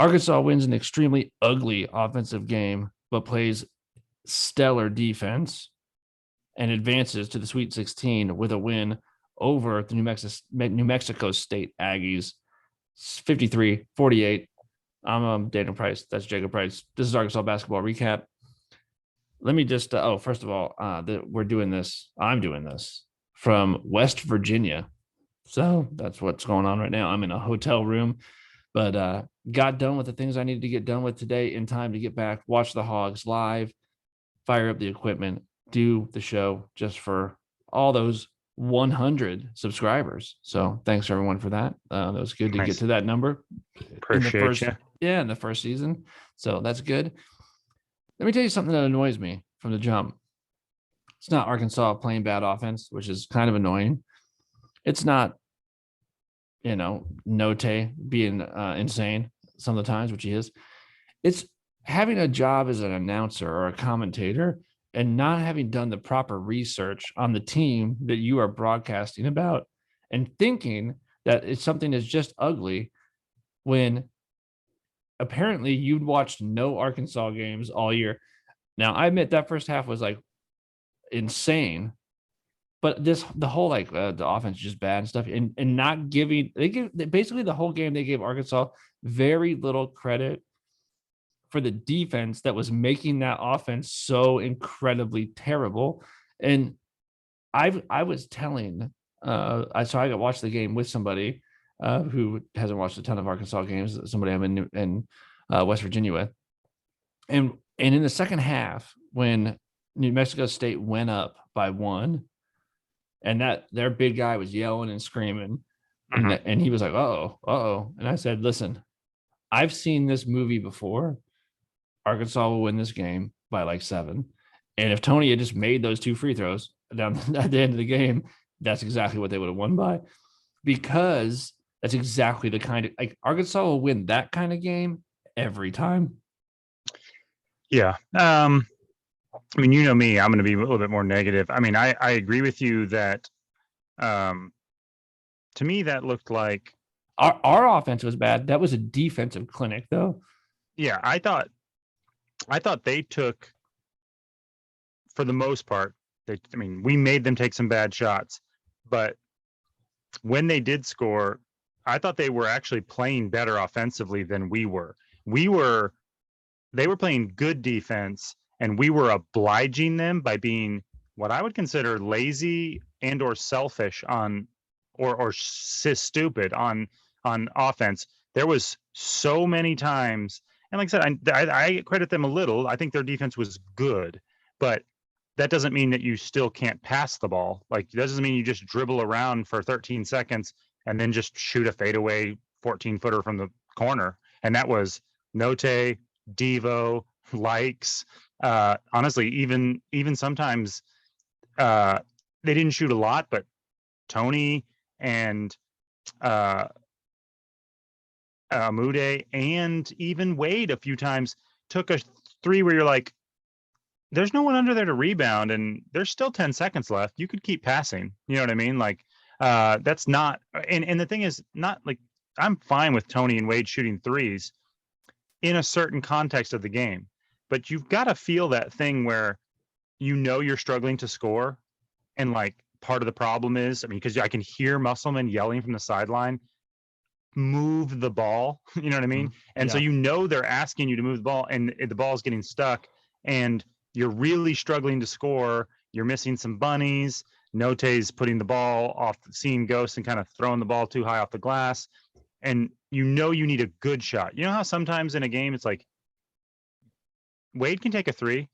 Arkansas wins an extremely ugly offensive game, but plays stellar defense and advances to the Sweet 16 with a win over the New Mexico State Aggies, 53-48. I'm Daniel Price. That's Jacob Price. This is Arkansas basketball recap. Let me just, first of all, we're doing this. I'm doing this from West Virginia. So that's what's going on right now. I'm in a hotel room, but got done with the things I needed to get done with today in time to get back, watch the Hogs live, fire up the equipment, do the show just for all those 100 subscribers. So thanks everyone for that. That was good to get to that number. Appreciate you. Yeah, in the first season. So that's good. Let me tell you something that annoys me from the jump. It's not Arkansas playing bad offense, which is kind of annoying. It's not, Note being insane some of the times, which he is. It's having a job as an announcer or a commentator and not having done the proper research on the team that you are broadcasting about and thinking that it's something that's just ugly when apparently you'd watched no Arkansas games all year. Now, I admit that first half was like insane, but the whole the offense is just bad and stuff, and not giving basically the whole game they gave Arkansas very little credit for the defense that was making that offense so incredibly terrible. And I was telling I got watched the game with somebody who hasn't watched a ton of Arkansas games, somebody I'm in West Virginia with. And in the second half, when New Mexico State went up by 1, and that their big guy was yelling and screaming, and he was like, uh-oh. And I said, listen, I've seen this movie before. Arkansas will win this game by like 7. And if Tony had just made those 2 free throws down at the end of the game, that's exactly what they would have won by, because that's exactly the kind of Arkansas will win that kind of game every time. Yeah. I mean, you know me, I'm going to be a little bit more negative. I mean, I agree with you that to me, that looked like our offense was bad. That was a defensive clinic, though. Yeah, I thought they took, for the most part, we made them take some bad shots, but when they did score, I thought they were actually playing better offensively than we were. They were playing good defense, and we were obliging them by being what I would consider lazy and or selfish or stupid on offense. There was so many times, and like I said, I credit them a little. I think their defense was good, but that doesn't mean that you still can't pass the ball. Like, that doesn't mean you just dribble around for 13 seconds and then just shoot a fadeaway 14-footer from the corner. And that was Note, Devo, Likes. Honestly, even sometimes they didn't shoot a lot, but Tony and Amude and even Wade a few times took a 3 where you're like, there's no one under there to rebound, and there's still 10 seconds left. You could keep passing. You know what I mean? Like, that's not, and the thing is, not like, I'm fine with Tony and Wade shooting threes in a certain context of the game, but you've got to feel that thing where you're struggling to score, and like, part of the problem is, because I can hear Musselman yelling from the sideline, move the ball. You know what I mean? And so they're asking you to move the ball, and the ball's getting stuck, and you're really struggling to score. You're missing some bunnies. Note's putting the ball off, seeing ghosts and kind of throwing the ball too high off the glass. And you need a good shot. You know how sometimes in a game it's like, Wade can take a 3,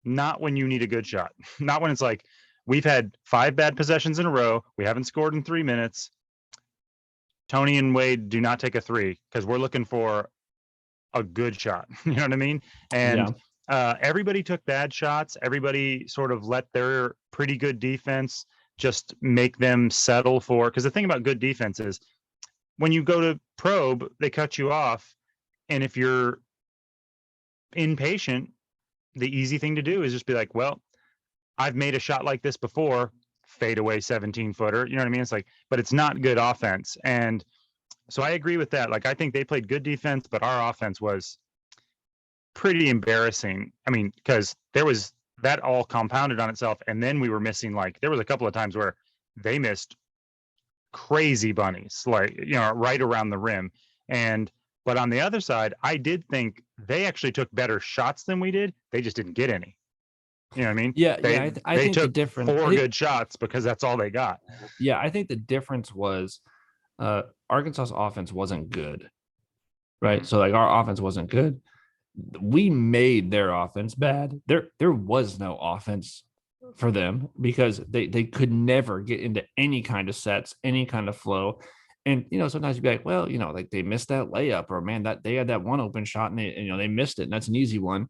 not when you need a good shot. Not when it's like, we've had 5 bad possessions in a row. We haven't scored in 3 minutes. Tony and Wade do not take a 3 because we're looking for a good shot. You know what I mean? And everybody took bad shots. Everybody sort of let their pretty good defense just make them settle for, because the thing about good defense is when you go to probe, they cut you off. And if you're impatient, the easy thing to do is just be like, well, I've made a shot like this before, fade away 17-footer. You know what I mean? It's like, but it's not good offense. And So I agree with that. Like, I think they played good defense, but our offense was pretty embarrassing. I mean, because there was that all compounded on itself. And then we were missing, like, there was a couple of times where they missed crazy bunnies, like, right around the rim. But on the other side, I did think they actually took better shots than we did. They just didn't get any. You know what I mean? Yeah, yeah. They I they think the took difference. I four think good shots because that's all they got. yeah, I think the difference was Arkansas's offense wasn't good, right? Mhm. So like our offense wasn't good. We made their offense bad. There was no offense for them because they could never get into any kind of sets, any kind of flow. And sometimes you'd be like, well, like they missed that layup, or man, that they had that one open shot and they missed it, and that's an easy one.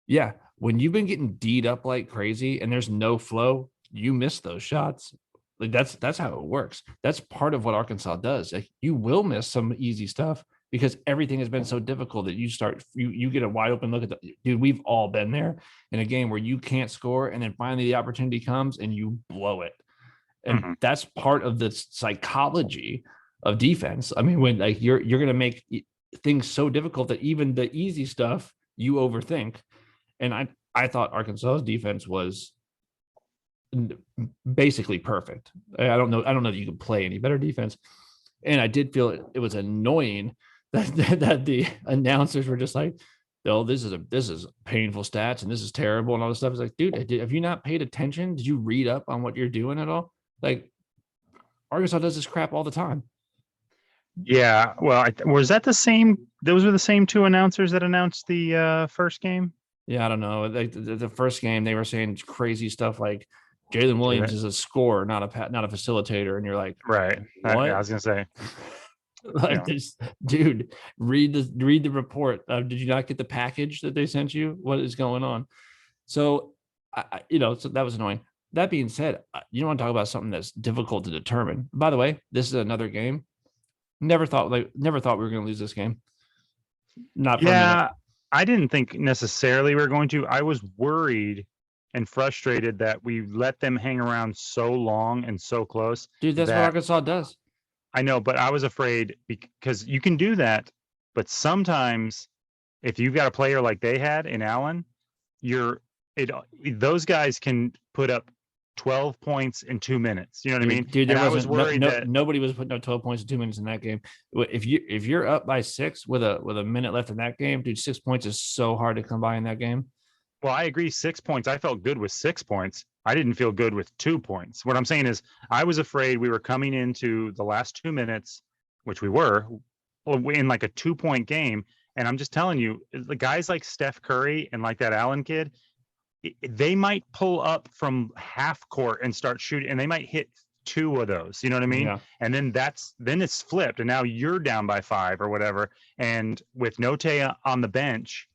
Yeah, when you've been getting D'd up like crazy and there's no flow, you miss those shots. Like that's how it works. That's part of what Arkansas does. Like you will miss some easy stuff because everything has been so difficult that you get a wide open look at the dude. We've all been there in a game where you can't score, and then finally the opportunity comes and you blow it. And Mhm. that's part of the psychology of defense. I mean, when like you're gonna make things so difficult that even the easy stuff you overthink. And I thought Arkansas's defense was basically perfect. I don't know that you can play any better defense. And I did feel it was annoying that the announcers were just like, "Oh, this is painful stats and this is terrible and all this stuff." It's like, dude, have you not paid attention? Did you read up on what you're doing at all? Like Arkansas does this crap all the time. Yeah. Well, was that the same? Those were the same two announcers that announced the first game. Yeah, I don't know. Like the first game, they were saying crazy stuff like Jalen Williams is a scorer, not a facilitator, and you're like, Right. I what? was gonna say, Like yeah. this, dude. Read the report. Did you not get the package that they sent you? What is going on? So, so that was annoying. That being said, you don't want to talk about something that's difficult to determine. By the way, this is another game. Never thought we were going to lose this game. Not for a minute. Yeah, I didn't think necessarily we were going to. I was worried and frustrated that we let them hang around so long and so close Dude, that's what that Arkansas does. I know, but I was afraid because you can do that, but sometimes if you've got a player like they had in Allen, you're it those guys can put up 12 points in 2 minutes. You know what I mean? Dude, And there I was wasn't worried that, nobody was putting up 12 points in 2 minutes in that game. If you're up by 6 with a minute left in that game, dude, 6 points is so hard to come by in that game. well, I agree, 6 points. I felt good with 6 points. I didn't feel good with 2 points. What I'm saying is, I was afraid we were coming into the last 2 minutes, which we were, in like a 2 point game. And I'm just telling you, the guys like Steph Curry and like that Allen kid, they might pull up from half court and start shooting, and they might hit two of those. You know what I mean? Yeah. And then it's flipped, and now you're down by 5 or whatever. And with Note on the bench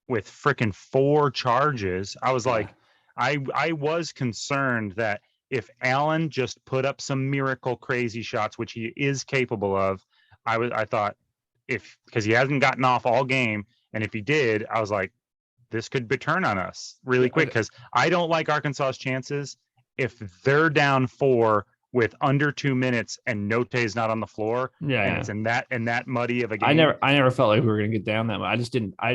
with freaking 4 charges, I was Yeah. like, I was concerned that if Allen just put up some miracle crazy shots, which he is capable of, I thought, if because he hasn't gotten off all game, and if he did, I was like, this could turn on us really quick, Yeah. because I don't like Arkansas's chances if they're down 4 with under 2 minutes and Note is not on the floor, Yeah. and Yeah. it's in that muddy of a I game. never felt like we were going to get down that much. I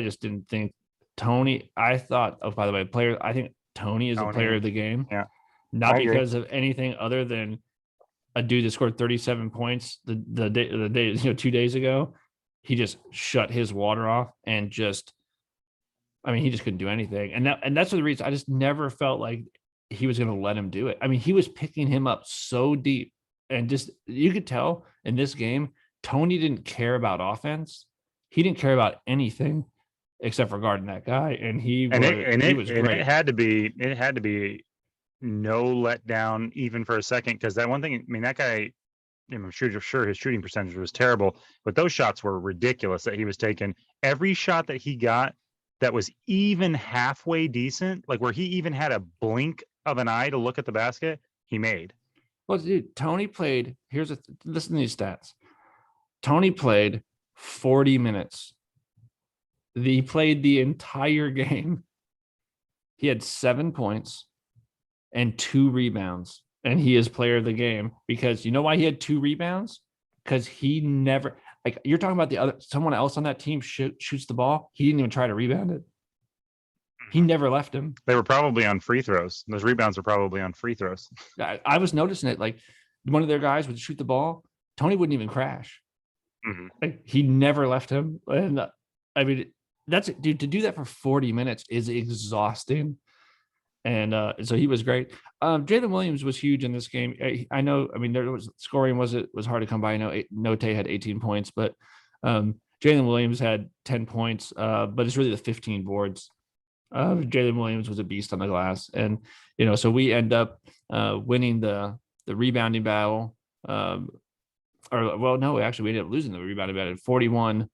just didn't think Tony. I thought, oh, by the way, player. I think Tony is a player Tony, of the game, yeah, not I agree. because of anything other than a dude that scored 37 points the day 2 days ago. He just shut his water off and just. I mean, he just couldn't do anything, and that's the reason I just never felt like he was going to let him do it. I mean, he was picking him up so deep, and just you could tell in this game, Tony didn't care about offense. He didn't care about anything except for guarding that guy, and he And it was and he it was and it great. had to be no letdown even for a second, because that one thing, I mean, that guy, I'm sure his shooting percentage was terrible, but those shots were ridiculous that he was taking. Every shot that he got that was even halfway decent, like where he even had a blink of an eye to look at the basket, he made. Well, dude, Tony played. Listen to these stats. Tony played 40 minutes. He played the entire game. He had 7 points and 2 rebounds, and he is player of the game because you know why he had 2 rebounds? because he never, like, you're talking about the other, someone else on that team shoots the ball. He didn't even try to rebound it. He Mhm. never left him. They were probably on free throws. Those rebounds are probably on free throws. I was noticing it. Like, one of their guys would shoot the ball. Tony wouldn't even crash. Mm-hmm. Like, he never left him. And I mean, that's it, dude. To do that for 40 minutes is exhausting. And so he was great. Jalen Williams was huge in this game. I know. I mean, there was scoring was hard to come by. I know Note had 18 points, but Jalen Williams had 10 points. But it's really the 15 boards. Jalen Williams was a beast on the glass, and so we end up winning the rebounding battle. Or well, no, actually, we ended up losing the rebounding battle, 41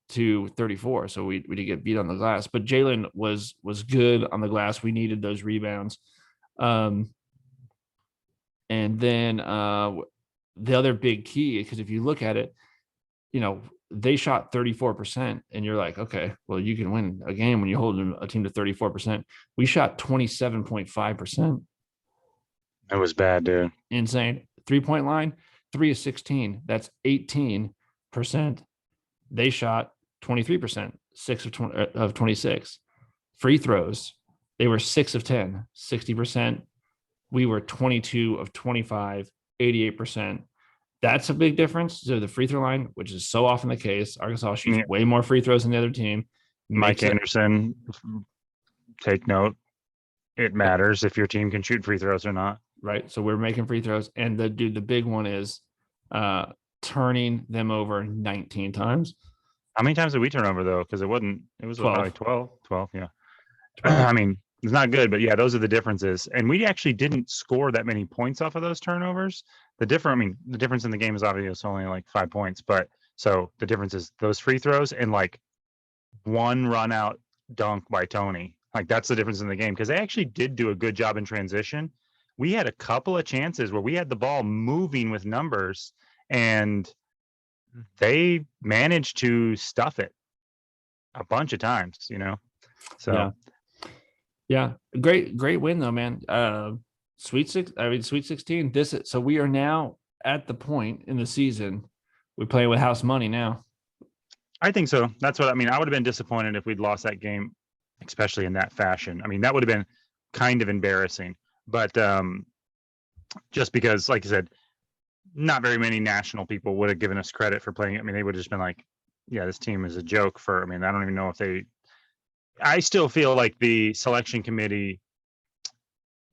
to 34. So we did get beat on the glass, but Jalen was good on the glass. We needed those rebounds. And then the other big key, because if you look at it, they shot 34%, and you're like, okay, well, you can win a game when you hold a team to 34%. We shot 27.5%. That was bad, dude. Insane. 3-point line, 3 of 16. That's 18%. They shot 23%, 6 of 26. Free throws, they were 6 of 10, 60%. We were 22 of 25, 88%. That's a big difference. So the free throw line, which is so often the case, Arkansas shoots way more free throws than the other team. Mike Anderson, take note. It matters if your team can shoot free throws or not. Right. So we're making free throws. And the big one is turning them over 19 times. How many times did we turn over, though? Because it was 12. Like 12, yeah. 12. I mean, it's not good, but yeah, those are the differences. And we actually didn't score that many points off of those turnovers. The difference in the game is obviously only like 5 points, but so the difference is those free throws and like one run out dunk by Tony. Like, that's the difference in the game, because they actually did do a good job in transition. We had a couple of chances where we had the ball moving with numbers, and they managed to stuff it a bunch of times, So yeah. Great win though, man. Sweet 16. So we are now at the point in the season we play with house money now. I think so. That's what I mean. I would have been disappointed if we'd lost that game, especially in that fashion. I mean, that would have been kind of embarrassing. But just because, like I said, not very many national people would have given us credit for playing. I mean, they would have just been like, yeah, this team is a joke I don't even know if I still feel like the selection committee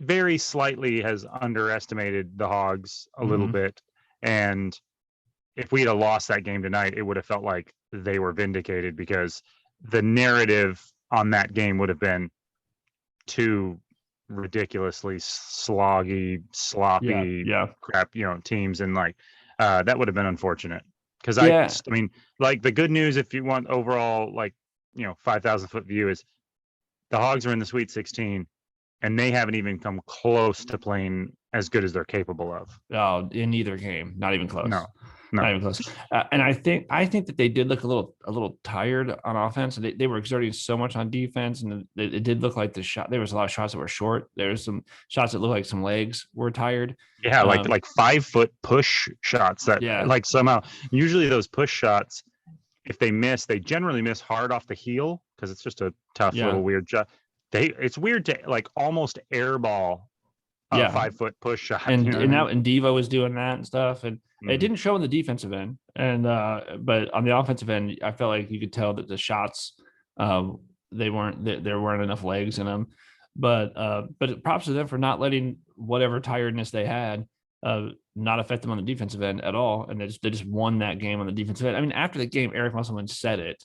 very slightly has underestimated the Hogs a little bit. And if we'd have lost that game tonight, it would have felt like they were vindicated, because the narrative on that game would have been too ridiculously sloppy crap, teams, and like that would have been unfortunate, because I mean, like, the good news, if you want overall, like, 5,000-foot view, is the Hogs are in the Sweet 16 and they haven't even come close to playing as good as they're capable of. Oh, in either game, not even close. No. Not even close. And I think that they did look a little tired on offense, and they were exerting so much on defense, and it did look like there was a lot of shots that were short. There was some shots that looked like some legs were tired. Yeah, like 5-foot push shots that like somehow, usually those push shots, if they miss, they generally miss hard off the heel, because it's just a tough little weird shot. It's weird to like almost airball a 5-foot push shot. And Devo was doing that and stuff, and it didn't show in the defensive end. And but on the offensive end, I felt like you could tell that the shots there weren't enough legs in them. But props to them for not letting whatever tiredness they had not affect them on the defensive end at all, and they just won that game on the defensive end. I mean, after the game, Eric Musselman said it,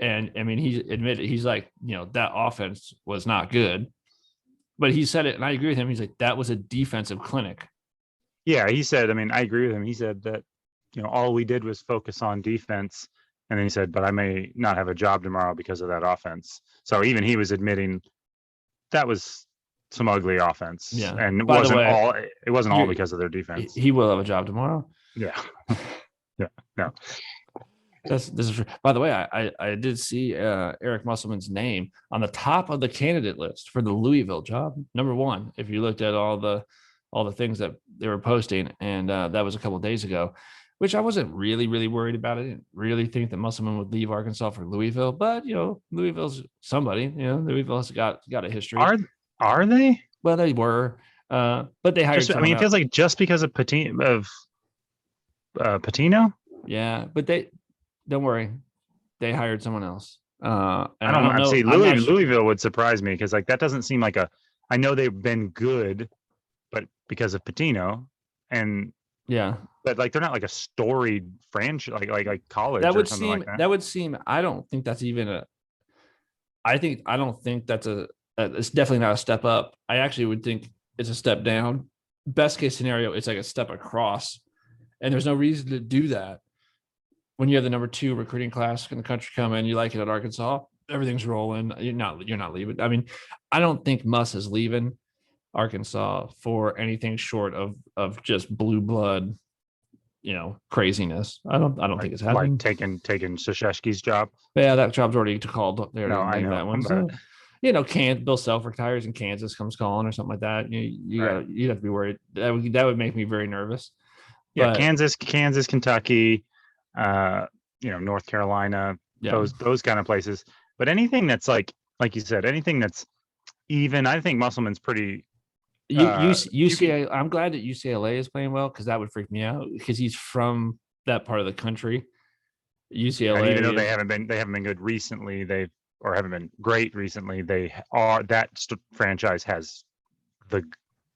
and I mean, he admitted, he's like, that offense was not good, but he said it, and I agree with him. He's like, that was a defensive clinic. Yeah, he said, I mean, I agree with him. He said that, all we did was focus on defense. And then he said, but I may not have a job tomorrow because of that offense. So even he was admitting that was some ugly offense. Yeah. And it wasn't all because of their defense. He will have a job tomorrow. Yeah. Yeah. No. This is true. By the way, I did see Eric Musselman's name on the top of the candidate list for the Louisville job, number 1. If you looked at all the all the things that they were posting, and that was a couple of days ago, which I wasn't really worried about. I didn't really think that Musselman would leave Arkansas for Louisville, but Louisville's somebody. Louisville's got a history. Are are they? Well, they were, but they hired Just I someone mean, it else. feels like just because of Patino. Yeah, but they don't worry, they hired someone else. And I I don't know. don't I'm know. saying I'm not sure. Louisville would surprise me because like that doesn't seem like a. I know they've been good, but because of Patino, and Yeah, but like they're not like a storied franchise like college that or would something seem. like that. That would seem. I don't think that's even a. I don't think that's a. It's definitely not a step up. I actually would think it's a step down. Best case scenario, it's like a step across, and there's no reason to do that when you have the number 2 recruiting class in the country coming. You like it at Arkansas. Everything's rolling. You're not leaving. I mean, I don't think Muss is leaving Arkansas for anything short of just blue blood, craziness. I don't think it's Like happening. taking Shashesky's job. But yeah, that job's already called. They No, already I named know, that one. but So, Bill Self retires and Kansas comes calling or something like that. right. You'd have to be worried. That would make me very nervous. Yeah, But Kansas, Kentucky, uh, North Carolina, yeah, those kind of places. But anything that's like you said, anything that's even, I think Musselman's pretty. You could, UCLA. I'm glad that UCLA is playing well because that would freak me out because he's from that part of the country. and even though UCLA. they haven't been good recently, or haven't been great recently. They are that franchise has the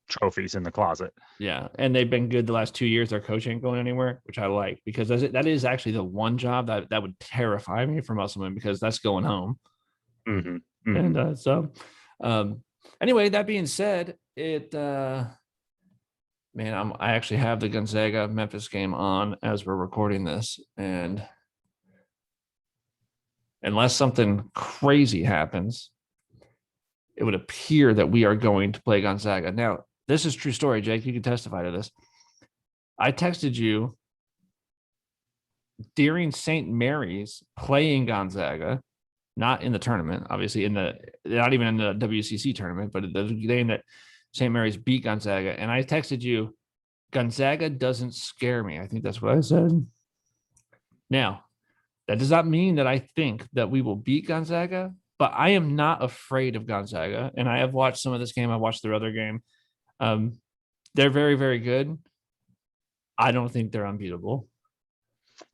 trophies in the closet. Yeah, and they've been good the last 2 years. Their coach ain't going anywhere, which I like because that is actually the one job that would terrify me for Musselman because that's going home. Mm-hmm. Mm-hmm. And um, anyway, that being said, I actually have the Gonzaga Memphis game on as we're recording this, and unless something crazy happens, it would appear that we are going to play Gonzaga. Now, this is true story, Jake. You can testify to this. I texted you during St. Mary's playing Gonzaga, not in the tournament, obviously not even in the WCC tournament, but the game that St. Mary's beat Gonzaga. And I texted you, Gonzaga doesn't scare me. I think that's what I said. Now, that does not mean that I think that we will beat Gonzaga, but I am not afraid of Gonzaga. And I have watched some of this game. I watched their other game. They're very, very good. I don't think they're unbeatable.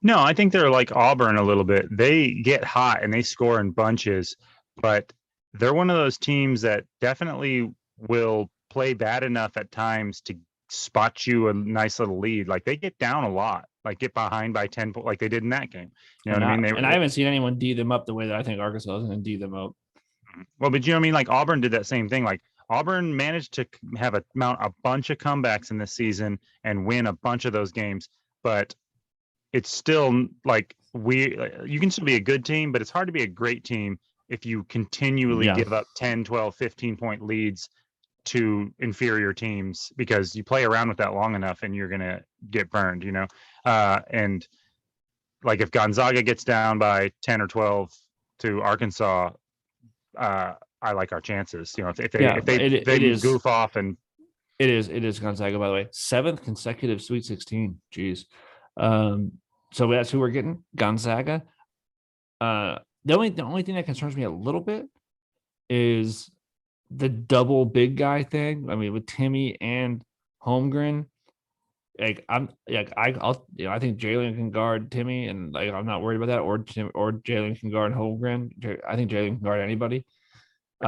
No, I think they're like Auburn a little bit. They get hot and they score in bunches, but they're one of those teams that definitely will play bad enough at times to spot you a nice little lead. Like they get down a lot, like get behind by 10, like they did in that game. You know what I mean? And I haven't seen anyone D them up the way that I think Arkansas is going to D them up. Well, but you know what I mean? Like Auburn did that same thing. Like Auburn managed to mount a bunch of comebacks in this season and win a bunch of those games, but it's still like you can still be a good team, but it's hard to be a great team if you continually give up 10, 12, 15-point leads to inferior teams because you play around with that long enough and you're going to get burned, and like if Gonzaga gets down by 10 or 12 to Arkansas, I like our chances, if they goof off. And it is Gonzaga, by the way, 7th consecutive Sweet 16. Jeez. So that's who we're getting, Gonzaga. The only thing that concerns me a little bit is the double big guy thing. I mean, with Timmy and Holmgren, I think Jalen can guard Timmy, and like I'm not worried about that. Or Jalen can guard Holmgren. I think Jalen can guard anybody.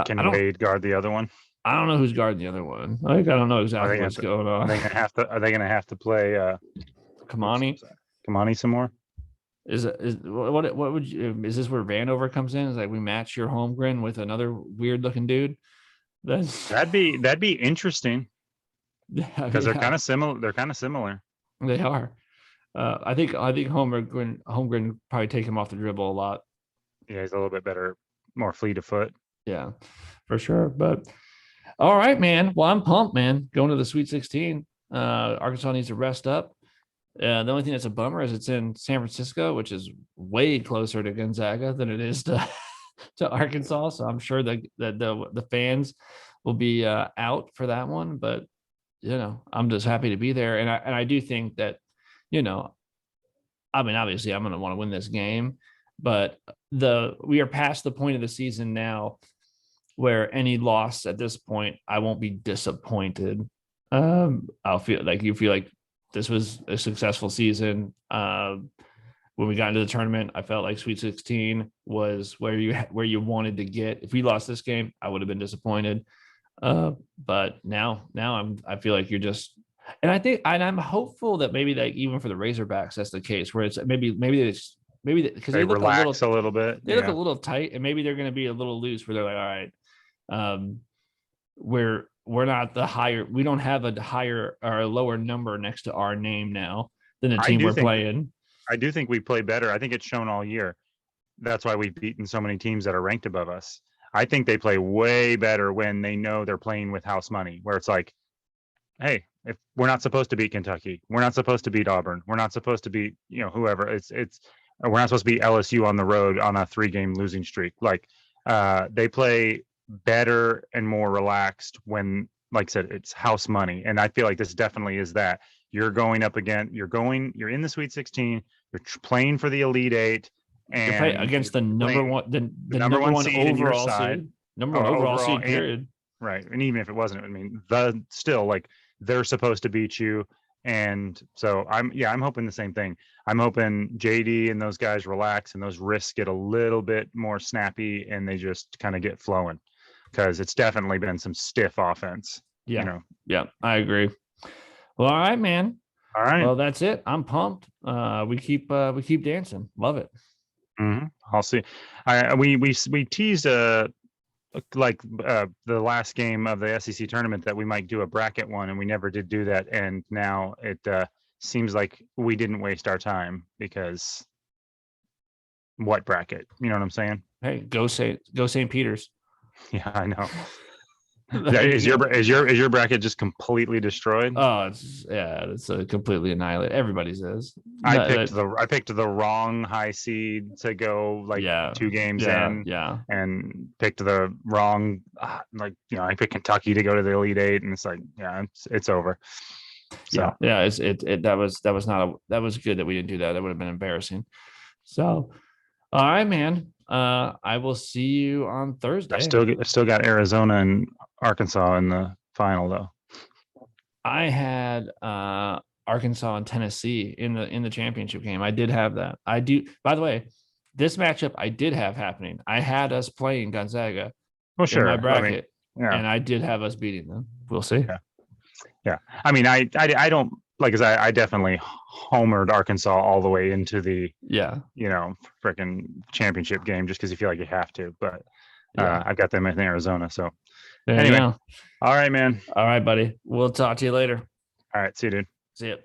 Can Wade guard the other one? I don't know who's guarding the other one. Like I don't know exactly what's going on. Are they gonna have to play Kamani some more? Is what would you, is this where Vanover comes in? Is like we match your Holmgren with another weird looking dude? That'd be interesting. Because they're kind of similar. They are. I think Holmgren probably take him off the dribble a lot. Yeah, he's a little bit better, more fleet of foot. Yeah, for sure. But all right, man. Well, I'm pumped, man. Going to the Sweet 16. Arkansas needs to rest up. The only thing that's a bummer is it's in San Francisco, which is way closer to Gonzaga than it is to to Arkansas. So I'm sure that the fans will be out for that one. But I'm just happy to be there. And I do think that, you know, I mean, obviously I'm going to want to win this game, but we are past the point of the season now where any loss at this point, I won't be disappointed. I'll feel like you feel like this was a successful season. When we got into the tournament, I felt like Sweet 16 was where you wanted to get. If we lost this game, I would have been disappointed. But I feel like you're just, and I think, and I'm hopeful that maybe like even for the Razorbacks, that's the case where it's maybe because They relax a little bit. they look a little tight, and maybe they're going to be a little loose where they're like, all right, we're not the higher, we don't have a higher or a lower number next to our name now than the team we're playing. I do think we play better. I think it's shown all year. That's why we've beaten so many teams that are ranked above us. I think they play way better when they know they're playing with house money, where it's like, hey, if we're not supposed to beat Kentucky, we're not supposed to beat Auburn, we're not supposed to beat, whoever. We're not supposed to beat LSU on the road on a 3-game losing streak. Like, they play better and more relaxed when, like I said, it's house money. And I feel like this definitely is that. You're going up again. You're in the Sweet 16. You're playing for the Elite Eight, and you're playing against the number one, the number one seed overall seed, number one overall seed. Period. Right, and even if it wasn't, I mean, still like they're supposed to beat you, and so I'm hoping the same thing. I'm hoping JD and those guys relax, and those wrists get a little bit more snappy, and they just kind of get flowing, because it's definitely been some stiff offense. Yeah, yeah, I agree. Well, all right, man. All right. Well, that's it. I'm pumped. We keep dancing. Love it. Mm-hmm. I'll see. We teased the last game of the SEC tournament that we might do a bracket one, and we never did do that. And now it seems like we didn't waste our time, because what bracket? You know what I'm saying? Hey, go St. Peter's. Yeah, I know. Is your bracket just completely destroyed? Oh, it's completely annihilated. Everybody's is. I picked the wrong high seed to go 2 games in. Yeah. And picked the wrong I picked Kentucky to go to the Elite Eight, and it's like, it's over. So that was good that we didn't do that. That would have been embarrassing. So, all right, man. I will see you on Thursday. I still got Arizona and Arkansas in the final, though. I had Arkansas and Tennessee in the championship game. I did have that. I do. By the way, this matchup I did have happening. I had us playing Gonzaga in my bracket, and I did have us beating them. We'll see. Yeah. I mean, I don't like, as I definitely homered Arkansas all the way into the freaking championship game, just because you feel like you have to. But I got them in Arizona. So anyway, all right, man. All right, buddy. We'll talk to you later. All right, see you, dude. See you.